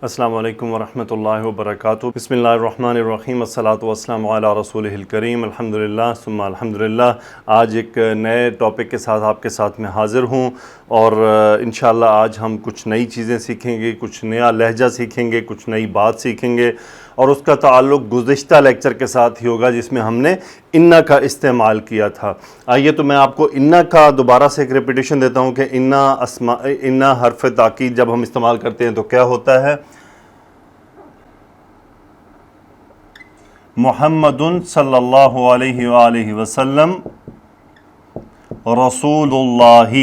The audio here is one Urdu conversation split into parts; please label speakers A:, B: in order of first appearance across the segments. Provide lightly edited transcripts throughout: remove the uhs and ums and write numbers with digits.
A: السلام علیکم ورحمۃ اللہ وبرکاتہ۔ بسم اللہ الرحمن الرحیم، الصلاۃ والسلام علی رسولہ الکریم، الحمدللہ ثم الحمدللہ۔ آج ایک نئے ٹاپک کے ساتھ آپ کے ساتھ میں حاضر ہوں، اور انشاءاللہ آج ہم کچھ نئی چیزیں سیکھیں گے، کچھ نیا لہجہ سیکھیں گے، کچھ نئی بات سیکھیں گے، اور اس کا تعلق گزشتہ لیکچر کے ساتھ ہی ہوگا جس میں ہم نے انا کا استعمال کیا تھا۔ آئیے تو میں آپ کو انا کا دوبارہ سے ایک ریپیٹیشن دیتا ہوں کہ انا حرف تاکید جب ہم استعمال کرتے ہیں تو کیا ہوتا ہے۔ محمد صلی اللہ علیہ وآلہ وسلم رسول اللہ،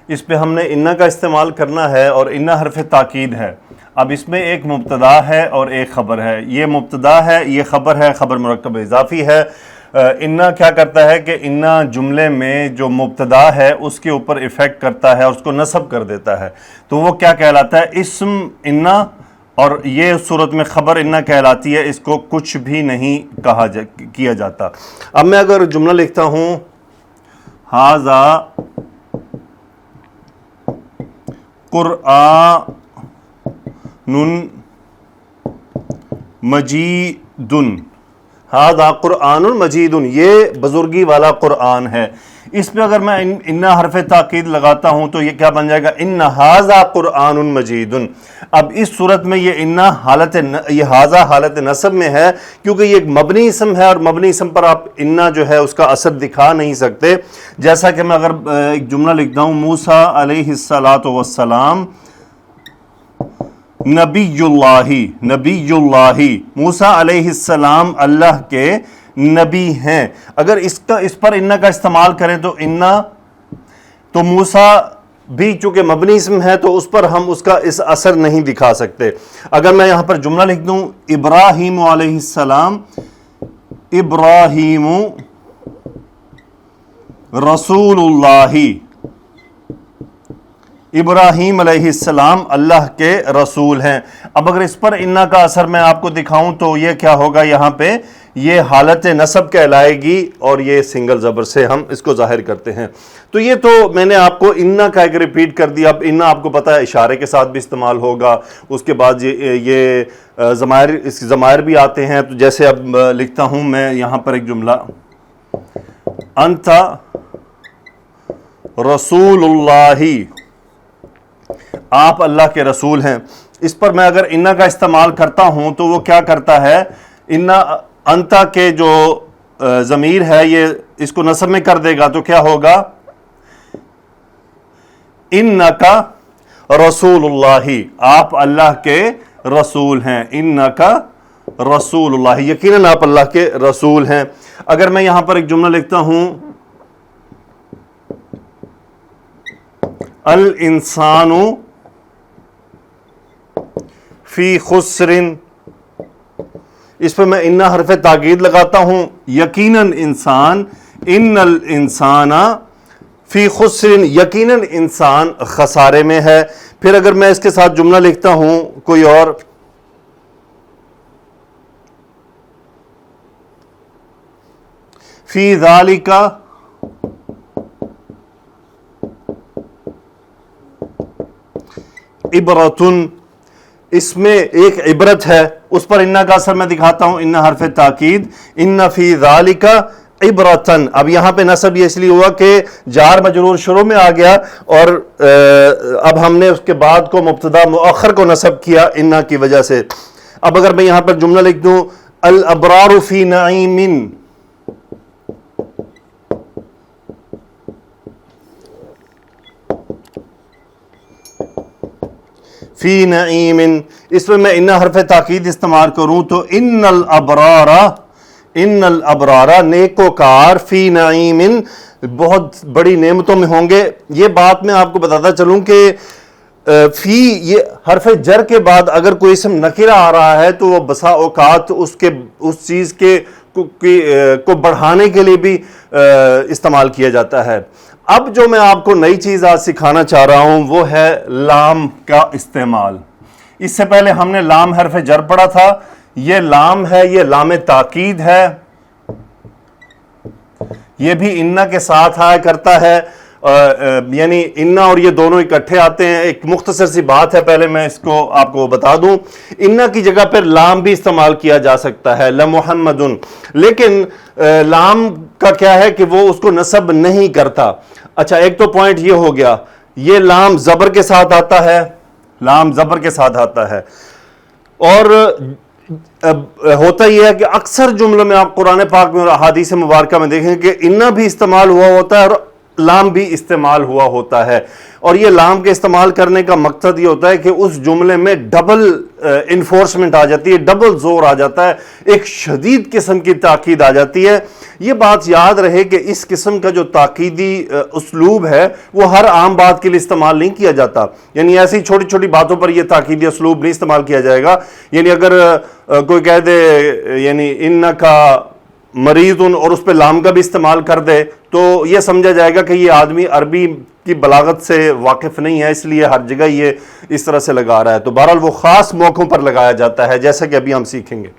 A: اس پہ ہم نے انا کا استعمال کرنا ہے، اور انا حرف تاکید ہے۔ اب اس میں ایک مبتدا ہے اور ایک خبر ہے۔ یہ مبتدا ہے، یہ خبر ہے، خبر مرکب اضافی ہے۔ انا کیا کرتا ہے کہ انا جملے میں جو مبتدا ہے اس کے اوپر ایفیکٹ کرتا ہے اور اس کو نصب کر دیتا ہے، تو وہ کیا کہلاتا ہے؟ اسم انا، اور یہ صورت میں خبر انا کہلاتی ہے۔ اس کو کچھ بھی نہیں کیا جاتا۔ اب میں اگر جملہ لکھتا ہوں ھذا قرآن مجید، ھذا قرآن مجید، یہ بزرگی والا قرآن ہے۔ اس پہ اگر میں انا حرف تاکید لگاتا ہوں تو یہ کیا بن جائے گا؟ ان ھذا قرآن مجید۔ اب اس صورت میں یہ انا یہ ھذا حالت نصب میں ہے، کیونکہ یہ ایک مبنی اسم ہے، اور مبنی اسم پر آپ انا جو ہے اس کا اثر دکھا نہیں سکتے۔ جیسا کہ میں اگر ایک جملہ لکھتا ہوں موسیٰ علیہ السلام نبی اللہ، موسیٰ علیہ السلام اللہ کے نبی ہیں۔ اگر اس پر انا کا استعمال کریں تو تو موسیٰ بھی چونکہ مبنی اسم ہے تو اس پر ہم اس کا اس اثر نہیں دکھا سکتے۔ اگر میں یہاں پر جملہ لکھ دوں ابراہیم علیہ السلام، ابراہیم رسول اللہ، ابراہیم علیہ السلام اللہ کے رسول ہیں۔ اب اگر اس پر انا کا اثر میں آپ کو دکھاؤں تو یہ کیا ہوگا؟ یہاں پہ یہ حالت نصب کہلائے گی، اور یہ سنگل زبر سے ہم اس کو ظاہر کرتے ہیں۔ تو یہ تو میں نے آپ کو انا کا ایک ریپیٹ کر دیا۔ اب انا آپ کو پتہ ہے اشارے کے ساتھ بھی استعمال ہوگا، اس کے بعد یہ ضمائر بھی آتے ہیں۔ تو جیسے اب لکھتا ہوں میں یہاں پر ایک جملہ انت رسول اللہ، آپ اللہ کے رسول ہیں۔ اس پر میں اگر انا کا استعمال کرتا ہوں تو وہ کیا کرتا ہے؟ انتا کے جو ضمیر ہے یہ اس کو نصب میں کر دے گا، تو کیا ہوگا؟ انکا رسول اللہ، آپ اللہ کے رسول ہیں۔ انکا رسول اللہ، یقیناً آپ اللہ کے رسول ہیں۔ اگر میں یہاں پر ایک جملہ لکھتا ہوں الانسان فی خسر، اس پہ میں انا حرف تاکید لگاتا ہوں، یقیناً انسان، ان الانسان فی خسر، یقیناً انسان خسارے میں ہے۔ پھر اگر میں اس کے ساتھ جملہ لکھتا ہوں کوئی اور فی ذالک عبرۃ، اس میں ایک عبرت ہے، اس پر انا کا اثر میں دکھاتا ہوں، انا حرف تاکید، ان فی ذالک عبرۃ۔ اب یہاں پہ نصب یہ اس لیے ہوا کہ جار مجرور شروع میں آ گیا، اور اب ہم نے اس کے بعد کو مبتدا مؤخر کو نصب کیا انا کی وجہ سے۔ اب اگر میں یہاں پر جملہ لکھ دوں الابرار فی نعیم، فی نعیم، اس میں میں انا حرف تاکید استعمال کروں تو ان الابرار نیکوکار فی نعیم، بہت بڑی نعمتوں میں ہوں گے۔ یہ بات میں آپ کو بتاتا چلوں کہ فی یہ حرف جر کے بعد اگر کوئی اسم نکرہ آ رہا ہے تو وہ بسا اوقات اس چیز کو بڑھانے کے لیے بھی استعمال کیا جاتا ہے۔ اب جو میں آپ کو نئی چیز آج سکھانا چاہ رہا ہوں وہ ہے لام کا استعمال۔ اس سے پہلے ہم نے لام حرف جر پڑھا تھا، یہ لام ہے، یہ لام تاکید ہے، یہ بھی انا کے ساتھ آیا کرتا ہے۔ یعنی انا اور یہ دونوں اکٹھے آتے ہیں. ایک مختصر سی بات ہے, پہلے میں اس کو آپ کو بتا دوں. انا کی جگہ پر لام بھی استعمال کیا جا سکتا ہے, لمحمد, لیکن لام کا کیا ہے کہ وہ اس کو نصب نہیں کرتا. اچھا, ایک تو پوائنٹ یہ ہو گیا. یہ لام زبر کے ساتھ آتا ہے, لام زبر کے ساتھ آتا ہے. اور ہوتا یہ ہے کہ اکثر جملوں میں آپ قرآن پاک میں اور احادیث مبارکہ میں دیکھیں کہ انا بھی استعمال ہوا ہوتا ہے اور لام بھی استعمال ہوا ہوتا ہے. اور یہ لام کے استعمال کرنے کا مقصد یہ ہوتا ہے کہ اس جملے میں ڈبل انفورسمنٹ آ جاتی ہے, ڈبل زور آ جاتا ہے, ایک شدید قسم کی تاکید آ جاتی ہے. یہ بات یاد رہے کہ اس قسم کا جو تاکیدی اسلوب ہے وہ ہر عام بات کے لیے استعمال نہیں کیا جاتا. یعنی ایسی چھوٹی چھوٹی باتوں پر یہ تاکیدی اسلوب نہیں استعمال کیا جائے گا. یعنی اگر کوئی کہہ دے یعنی انکا مریض اور اس پہ لام کا بھی استعمال کر دے تو یہ سمجھا جائے گا کہ یہ آدمی عربی کی بلاغت سے واقف نہیں ہے, اس لیے ہر جگہ یہ اس طرح سے لگا رہا ہے. تو بہرحال وہ خاص موقعوں پر لگایا جاتا ہے, جیسا کہ ابھی ہم سیکھیں گے.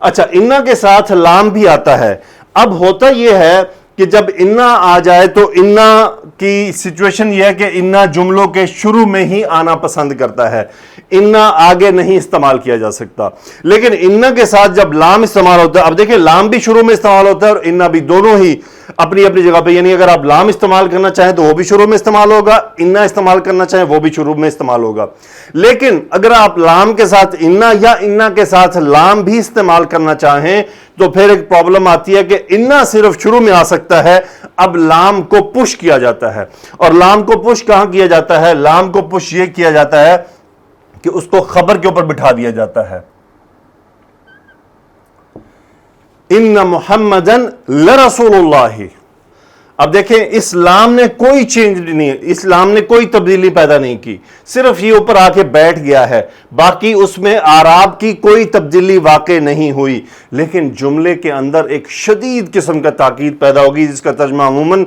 A: اچھا, انا کے ساتھ لام بھی آتا ہے. اب ہوتا یہ ہے کہ جب انا آ جائے تو انا کی سچویشن یہ ہے کہ انا جملوں کے شروع میں ہی آنا پسند کرتا ہے, انا آگے نہیں استعمال کیا جا سکتا. لیکن انا کے ساتھ جب لام استعمال ہوتا ہے, اب دیکھیں لام بھی شروع میں استعمال ہوتا ہے اور انا بھی, دونوں ہی اپنی اپنی جگہ پہ. یعنی اگر آپ لام استعمال کرنا چاہیں تو وہ بھی شروع میں استعمال ہوگا, انا استعمال کرنا چاہیں وہ بھی شروع میں استعمال ہوگا. لیکن اگر آپ لام کے ساتھ انا یا انا کے ساتھ لام بھی استعمال کرنا چاہیں تو پھر ایک پرابلم آتی ہے کہ انا صرف شروع میں آ سکتا ہے. اب لام کو پش کیا جاتا ہے, اور لام کو پش کہاں کیا جاتا ہے؟ لام کو پش یہ کیا جاتا ہے کہ اس کو خبر کے اوپر بٹھا دیا جاتا ہے. ان محمدن لرسول اللہ. اب دیکھیں اسلام نے کوئی چینج نہیں, اسلام نے کوئی تبدیلی پیدا نہیں کی, صرف یہ اوپر آ کے بیٹھ گیا ہے. باقی اس میں اعراب کی کوئی تبدیلی واقع نہیں ہوئی, لیکن جملے کے اندر ایک شدید قسم کا تاکید پیدا ہوگی جس کا ترجمہ عموماً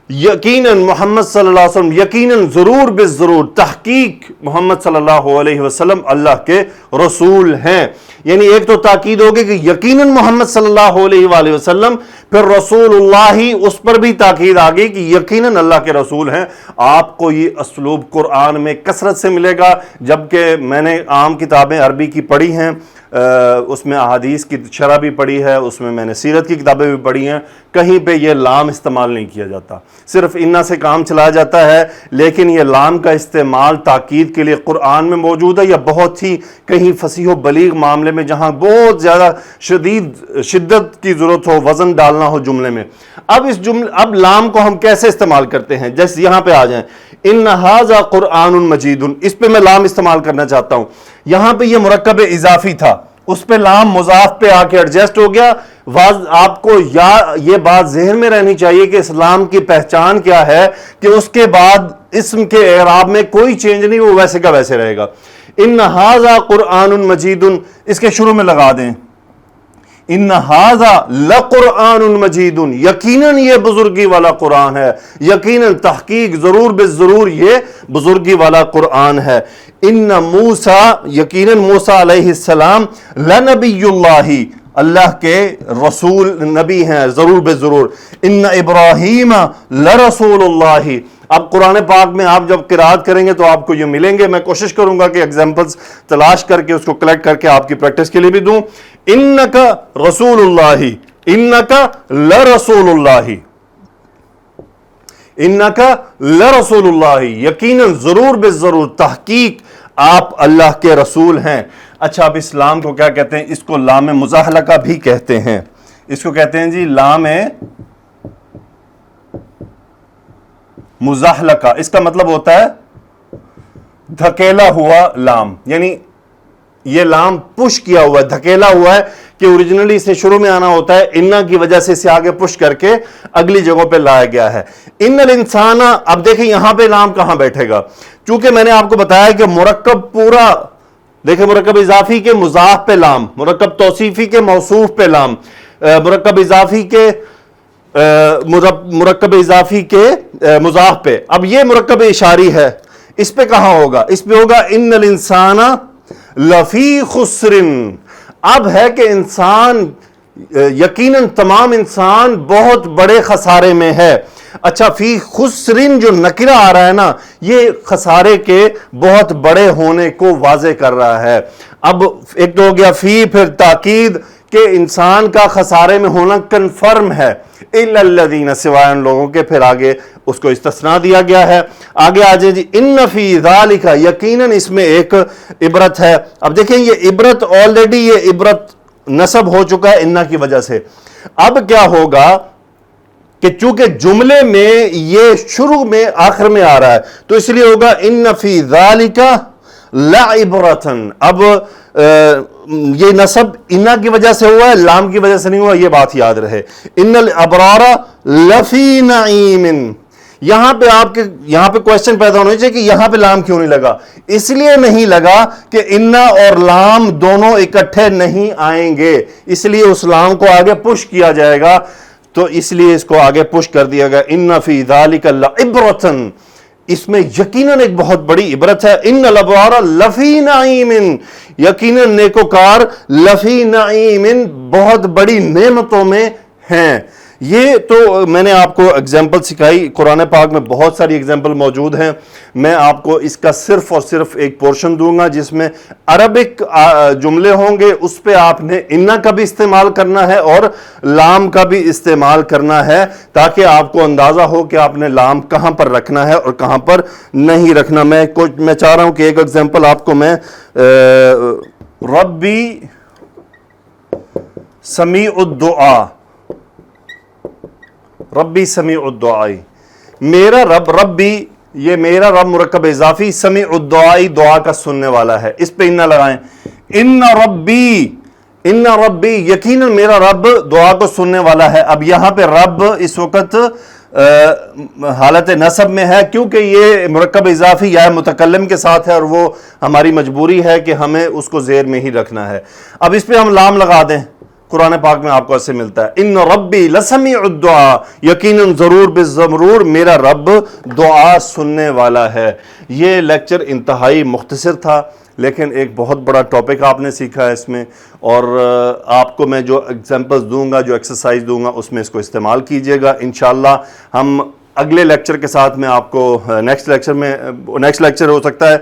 A: یقیناً محمد صلی اللہ علیہ وسلم, یقیناً ضرور بالضرور, تحقیق محمد صلی اللہ علیہ وسلم اللہ کے رسول ہیں. یعنی ایک تو تاکید ہوگی کہ یقیناً محمد صلی اللہ علیہ وآلہ وسلم, پھر رسول اللہ ہی, اس پر بھی تاکید آ گئی کہ یقیناً اللہ کے رسول ہیں. آپ کو یہ اسلوب قرآن میں کثرت سے ملے گا, جبکہ میں نے عام کتابیں عربی کی پڑھی ہیں, اس میں احادیث کی شرح بھی پڑھی ہے, اس میں نے سیرت کی کتابیں بھی پڑھی ہیں, کہیں پہ یہ لام استعمال نہیں کیا جاتا, صرف انا سے کام چلایا جاتا ہے. لیکن یہ لام کا استعمال تاکید کے لیے قرآن میں موجود ہے, یا بہت ہی کہیں فصیح و بلیغ معاملے میں جہاں بہت زیادہ شدت کی ضرورت ہو, وزن ڈالنا ہو جملے میں. اب لام کو ہم کیسے استعمال کرتے ہیں؟ جیسے یہاں پہ آ جائیں, ان ھذا قرآن مجید, اس پہ میں لام استعمال کرنا چاہتا ہوں. یہاں پہ یہ مرکب اضافی تھا, اس پہ لام مضاف پہ آ کے ایڈجسٹ ہو گیا. آپ کو یہ بات ذہن میں رہنی چاہیے کہ اسلام کی پہچان کیا ہے کہ اس کے بعد اسم کے اعراب میں کوئی چینج نہیں, وہ ویسے کا ویسے رہے گا. ان ھذا قرآن مجید, اس کے شروع میں لگا دیں ان ھذا لقرآن مجید, یقیناً یہ بزرگی والا قرآن ہے, یقیناً تحقیق ضرور بالضرور یہ بزرگی والا قرآن ہے. ان موسیٰ, یقیناً موسیٰ علیہ السلام, لنبی اللہ, اللہ کے رسول نبی ہیں ضرور بالضرور. ان ابراہیم لرسول اللہ. اب قرآن پاک میں آپ جب قرات کریں گے تو آپ کو یہ ملیں گے, میں کوشش کروں گا کہ ایگزامپلز تلاش کر کے اس کو کلیکٹ کر کے آپ کی پریکٹس کے لیے بھی دوں. انکا رسول اللہ, انکا لرسول اللہ, انکا لرسول اللہ, یقیناً ضرور بالضرور تحقیق آپ اللہ کے رسول ہیں. اچھا, اب اسلام کو کیا کہتے ہیں؟ اس کو لام مزاحلقہ بھی کہتے ہیں. اس کو کہتے ہیں جی لام مزاحلقہ. اس کا مطلب ہوتا ہے دھکیلا ہوا لام, یعنی یہ لام پش کیا ہوا ہے, دھکیلا ہوا ہے, کہ اوریجنلی اسے شروع میں آنا ہوتا ہے, انا کی وجہ سے اسے آگے پش کر کے اگلی جگہوں پہ لایا گیا ہے. ان الانسان, اب دیکھیں یہاں پہ لام کہاں بیٹھے گا, چونکہ میں نے آپ کو بتایا کہ مرکب پورا, دیکھیں مرکب اضافی کے مضاف پہ لام, مرکب توصیفی کے موصوف پہ لام, مرکب اضافی کے مضاف پہ. اب یہ مرکب اشاری ہے, اس پہ کہاں ہوگا؟ اس پہ ہوگا ان الانسان لفی خسر. اب ہے کہ انسان, یقیناً تمام انسان بہت بڑے خسارے میں ہے. اچھا فی خسرن جو نکرہ آ رہا ہے نا، یہ خسارے کے بہت بڑے ہونے کو واضح کر رہا ہے۔ اب ایک تو ہو گیا فی، پھر تاکید کہ انسان کا خسارے میں ہونا کنفرم ہے، الا الذین، سوائے ان لوگوں کے، پھر آگے اس کو استثناء دیا گیا ہے۔ آگے آجائے جی ان فی ذالک، یقیناً اس میں ایک عبرت ہے۔ اب دیکھیں یہ عبرت آلریڈی یہ عبرت نصب ہو چکا ہے انہ کی وجہ سے۔ اب کیا ہوگا کہ چونکہ جملے میں یہ شروع میں آخر میں آ رہا ہے تو اس لیے ہوگا ان فی ذالک لعبرتن۔ اب یہ نصب انہ کی وجہ سے ہوا ہے، لام کی وجہ سے نہیں ہوا، یہ بات یاد رہے۔ ان الابرار لفی نعیم، یہاں پہ کوشچن پیدا ہونا چاہیے کہ یہاں پہ لام کیوں نہیں لگا؟ اس لیے نہیں لگا کہ انا اور لام دونوں اکٹھے نہیں آئیں گے، اس لیے اس لام کو آگے پش کیا جائے گا، تو اس لیے اس کو آگے پش کر دیا گیا ان فی ذالک لعبرتن، اس میں یقیناً ایک بہت بڑی عبرت ہے۔ ان الابرار لفی نعیم، یقیناً نیکوکار لفی نعیم، بہت بڑی نعمتوں میں ہیں۔ یہ تو میں نے آپ کو اگزامپل سکھائی، قرآن پاک میں بہت ساری اگزامپل موجود ہیں، میں آپ کو اس کا صرف اور صرف ایک پورشن دوں گا جس میں عربک جملے ہوں گے، اس پہ آپ نے انہ کا بھی استعمال کرنا ہے اور لام کا بھی استعمال کرنا ہے، تاکہ آپ کو اندازہ ہو کہ آپ نے لام کہاں پر رکھنا ہے اور کہاں پر نہیں رکھنا۔ میں چاہ رہا ہوں کہ ایک اگزامپل آپ کو میں ربی سمیع الدعا، ربی سمیع الدعائی، میرا رب، ربی یہ میرا رب مرکب اضافی، سمیع الدعائی دعا کا سننے والا ہے، اس پہ انہ لگائیں۔ ان ربی یقیناً میرا رب دعا کو سننے والا ہے۔ اب یہاں پہ رب اس وقت حالت نصب میں ہے کیونکہ یہ مرکب اضافی یا متکلم کے ساتھ ہے اور وہ ہماری مجبوری ہے کہ ہمیں اس کو زیر میں ہی رکھنا ہے۔ اب اس پہ ہم لام لگا دیں، قرآن پاک میں آپ کو ایسے ملتا ہے ان ربی لسمیع الدعا، یقیناً ضرور بالضرور میرا رب دعا سننے والا ہے۔ یہ لیکچر انتہائی مختصر تھا لیکن ایک بہت بڑا ٹاپک آپ نے سیکھا ہے اس میں، اور آپ کو میں جو ایگزامپلز دوں گا، جو ایکسرسائز دوں گا، اس میں اس کو استعمال کیجئے گا۔ انشاءاللہ ہم اگلے لیکچر کے ساتھ میں آپ کو نیکسٹ لیکچر ہو سکتا ہے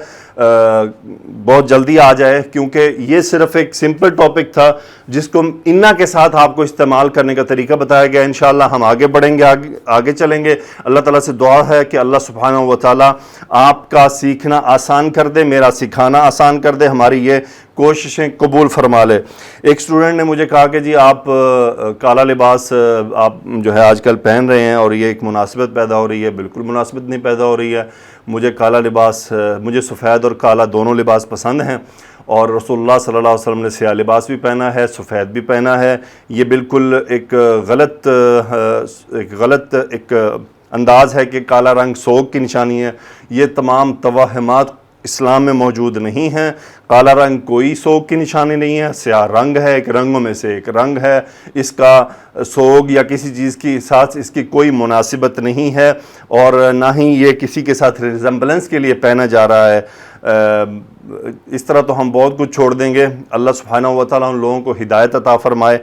A: بہت جلدی آ جائے، کیونکہ یہ صرف ایک سمپل ٹاپک تھا جس کو انہ کے ساتھ آپ کو استعمال کرنے کا طریقہ بتایا گیا۔ انشاءاللہ ہم آگے بڑھیں گے، آگے چلیں گے۔ اللہ تعالیٰ سے دعا ہے کہ اللہ سبحانہ و تعالیٰ آپ کا سیکھنا آسان کر دے، میرا سکھانا آسان کر دے، ہماری یہ کوششیں قبول فرما لے۔ ایک اسٹوڈنٹ نے مجھے کہا کہ جی آپ کالا لباس آپ جو ہے آج کل پہن رہے ہیں اور یہ ایک مناسبت پیدا ہو رہی ہے۔ بالکل مناسبت نہیں پیدا ہو رہی ہے، مجھے کالا لباس، مجھے سفید اور کالا دونوں لباس پسند ہیں، اور رسول اللہ صلی اللہ علیہ وسلم نے سیاہ لباس بھی پہنا ہے، سفید بھی پہنا ہے۔ یہ بالکل ایک غلط انداز ہے کہ کالا رنگ سوگ کی نشانی ہے۔ یہ تمام توہمات اسلام میں موجود نہیں ہیں۔ کالا رنگ کوئی سوگ کی نشانی نہیں ہے، سیاہ رنگ ہے، ایک رنگوں میں سے ایک رنگ ہے، اس کا سوگ یا کسی چیز کی ساتھ اس کی کوئی مناسبت نہیں ہے، اور نہ ہی یہ کسی کے ساتھ ریزمبلنس کے لیے پہنا جا رہا ہے۔ اس طرح تو ہم بہت کچھ چھوڑ دیں گے۔ اللہ سبحانہ و تعالیٰ ان لوگوں کو ہدایت عطا فرمائے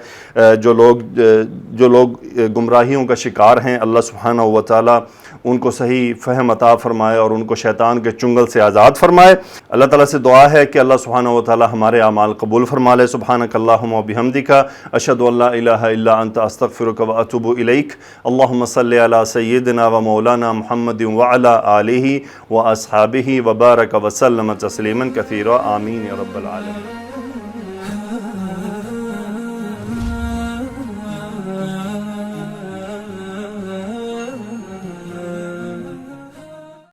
A: جو لوگ گمراہیوں کا شکار ہیں۔ اللہ سبحانہ و تعالیٰ ان کو صحیح فہم عطا فرمائے اور ان کو شیطان کے چنگل سے آزاد فرمائے۔ اللہ تعالیٰ سے دعا ہے کہ اللہ سبحانہ و تعالیٰ ہمارے اعمال قبول فرما لے۔ سبحانک اللہم و بحمدک، اشہد ان لا الہ الا انت، استغفرک و اتوب الیک۔ اللہم صلی علی سیدنا و مولانا محمد وعلی آلہ و اصحابہ وبارک وسلم تسلیما کثیرا، آمین یا رب العالمین۔